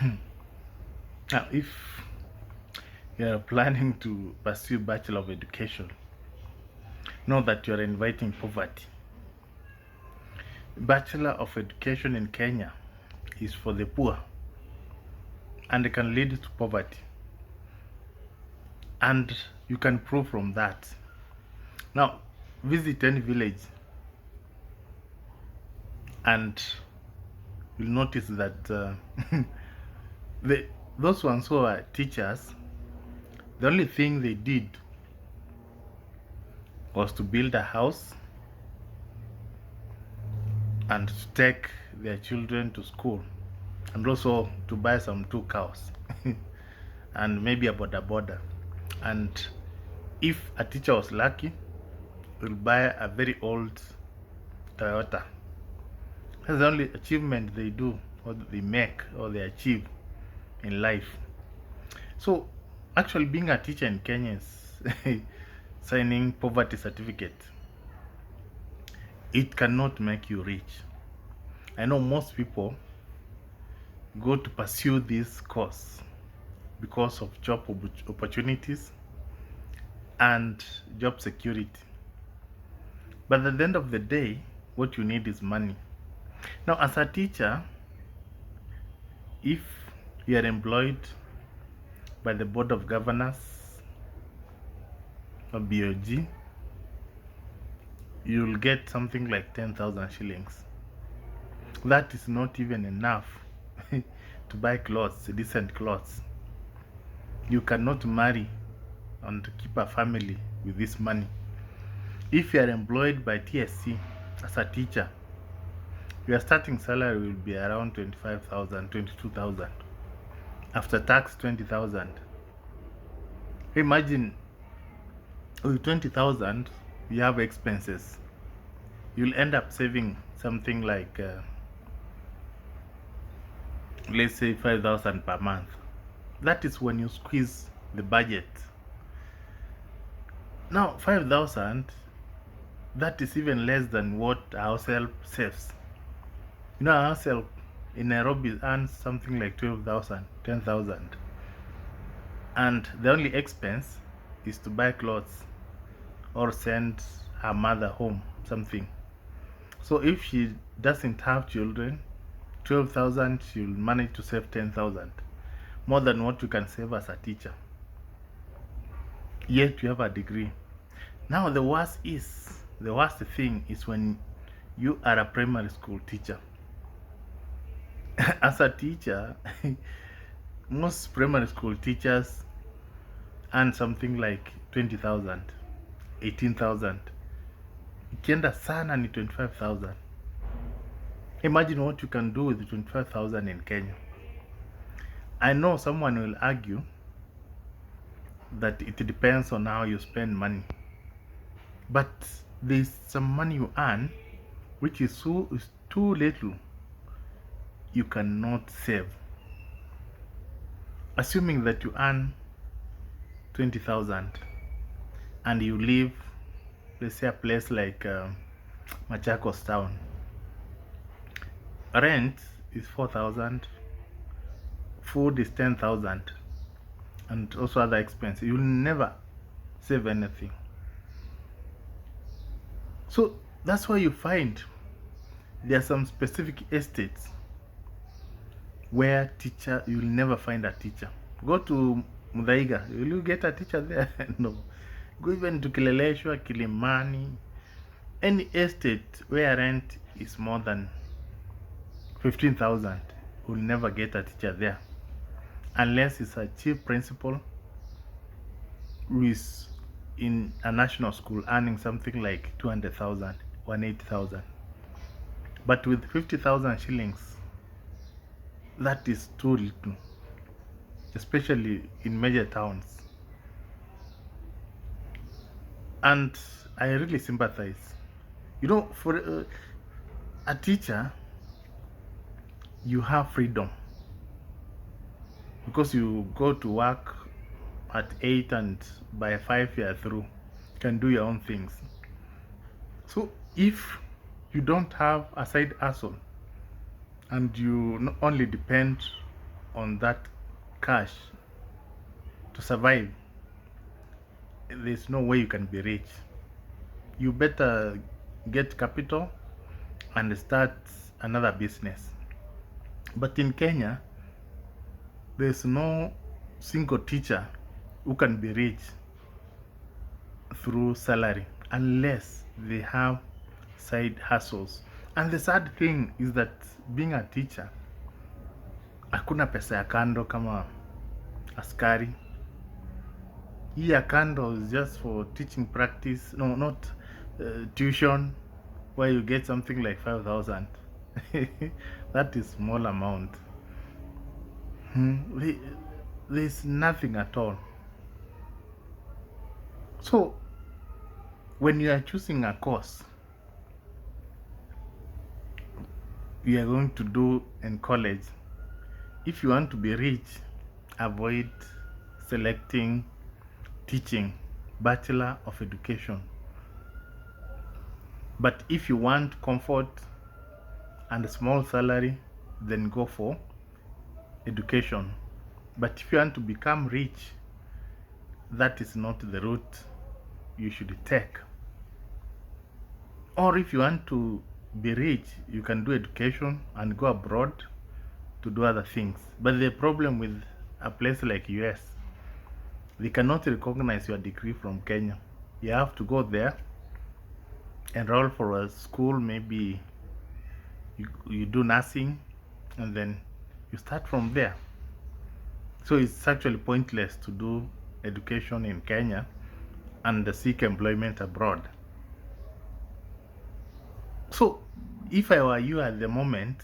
Now, if you're planning to pursue Bachelor of Education, know that you're inviting poverty. Bachelor of Education in Kenya is for the poor and it can lead to poverty. And you can prove from that. Now, visit any village and you'll notice that the, those ones who are teachers, the only thing they did was to build a house and to take their children to school and also to buy some 2 cows and maybe a border. And if a teacher was lucky, will buy a very old Toyota. That's the only achievement they do, or they make, or they achieve in life. So, actually, being a teacher in Kenya is signing poverty certificate. It cannot make you rich. I know most people go to pursue this course because of job opportunities and job security. But at the end of the day, what you need is money. Now, as a teacher, if you are employed by the Board of Governors or BOG, you'll get something like 10,000 shillings. That is not even enough to buy clothes, decent clothes. You cannot marry and keep a family with this money. If you are employed by TSC as a teacher, your starting salary will be around 25,000, 22,000. After tax, 20,000. Imagine with 20,000, you have expenses. You'll end up saving something like, let's say, 5,000 per month. That is when you squeeze the budget. Now, 5,000, that is even less than what our help saves. You know, our help in Nairobi earns something like 12,000, 10,000. And the only expense is to buy clothes or send her mother home something. So if she doesn't have children, 12,000, she'll manage to save 10,000, more than what you can save as a teacher. Yet you have a degree. Now the worst thing is when you are a primary school teacher. As a teacher, most primary school teachers earn something like 20,000, 18,000. Ikienda sana ni 25,000. Imagine what you can do with 25,000 in Kenya. I know someone will argue that it depends on how you spend money. But there's some money you earn which is too little you cannot save. Assuming that you earn 20,000 and you live, let's say, a place like Machakos town. Rent is 4,000, food is 10,000, and also other expenses. You'll never save anything. So that's why you find there are some specific estates where you'll never find a teacher. Go to Mudaiga, will you get a teacher there? No. Go even to Kileleshwa, Kilimani, any estate where rent is more than 15,000, will never get a teacher there. Unless it's a chief principal who is in a national school earning something like 200,000, 180,000. But with 50,000 shillings, that is too little, especially in major towns. And I really sympathize. You know, for a teacher, you have freedom because you go to work at 8 and by 5 you are through. You can do your own things. So if you don't have a side hustle and you only depend on that cash to survive, there's no way you can be rich. You better get capital and start another business. But in Kenya, there's no single teacher who can be rich through salary unless they have side hustles. And the sad thing is that being a teacher, hakuna pesa ya kando kama askari. Hii ya kando is just for teaching practice, no, not tuition, where you get something like 5,000. That is small amount. There's nothing at all. So when you are choosing a course you are going to do in college, if you want to be rich, avoid selecting teaching, Bachelor of Education. But if you want comfort and a small salary, then go for education. But if you want to become rich, that is not the route you should take. Or if you want to be rich, you can do education and go abroad to do other things. But the problem with a place like US, they cannot recognize your degree from Kenya. You have to go there, enroll for a school, maybe you do nursing, and then you start from there. So it's actually pointless to do education in Kenya and seek employment abroad. So if I were you at the moment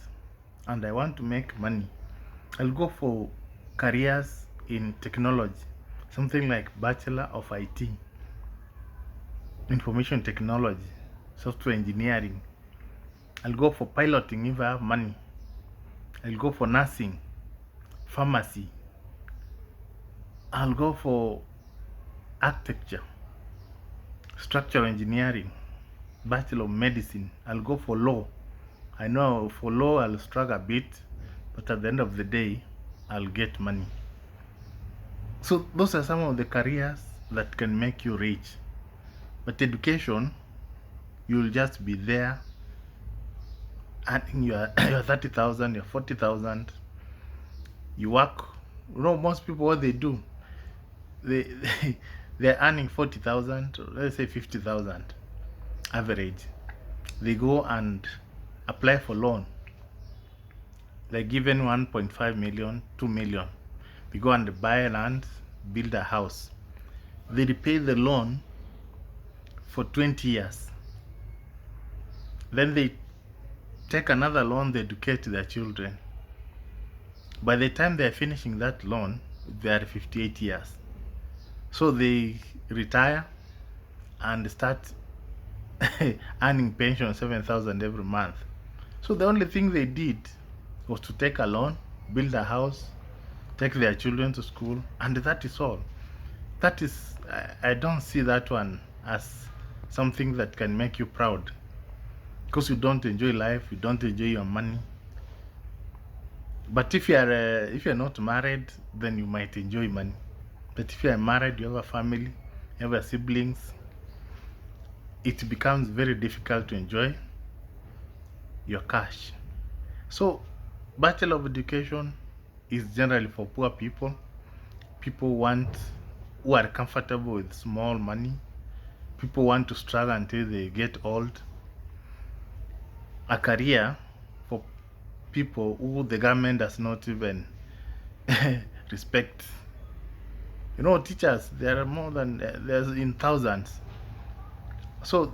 and I want to make money, I'll go for careers in technology, something like Bachelor of IT, information technology, software engineering. I'll go for piloting if I have money. I'll go for nursing, pharmacy. I'll go for architecture, structural engineering, Bachelor of Medicine. I'll go for law. I know for law I'll struggle a bit, but at the end of the day, I'll get money. So those are some of the careers that can make you rich. But education, you'll just be there earning your 30,000, your 40,000. You work. You know, most people, what they do, they're earning 40,000, let's say 50,000 average. They go and apply for loan. They're given 1.5 million, 2 million. They go and buy land, build a house. They repay the loan for 20 years. Then they take another loan, they educate their children. By the time they're finishing that loan, they are 58 years. So they retire and start earning pension 7,000 every month. So the only thing they did was to take a loan, build a house, take their children to school, and that is all. That is, I don't see that one as something that can make you proud, because you don't enjoy life, you don't enjoy your money. But if you're not married, then you might enjoy money. But if you are married, you have a family, you have siblings, it becomes very difficult to enjoy your cash. So Bachelor of Education is generally for poor people, people who are comfortable with small money, people want to struggle until they get old. A career for people who the government does not even respect. You know, teachers, there are more than, there's in thousands. So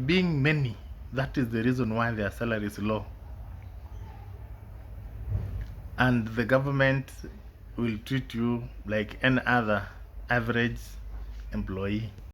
being many, that is the reason why their salary is low. And the government will treat you like any other average employee.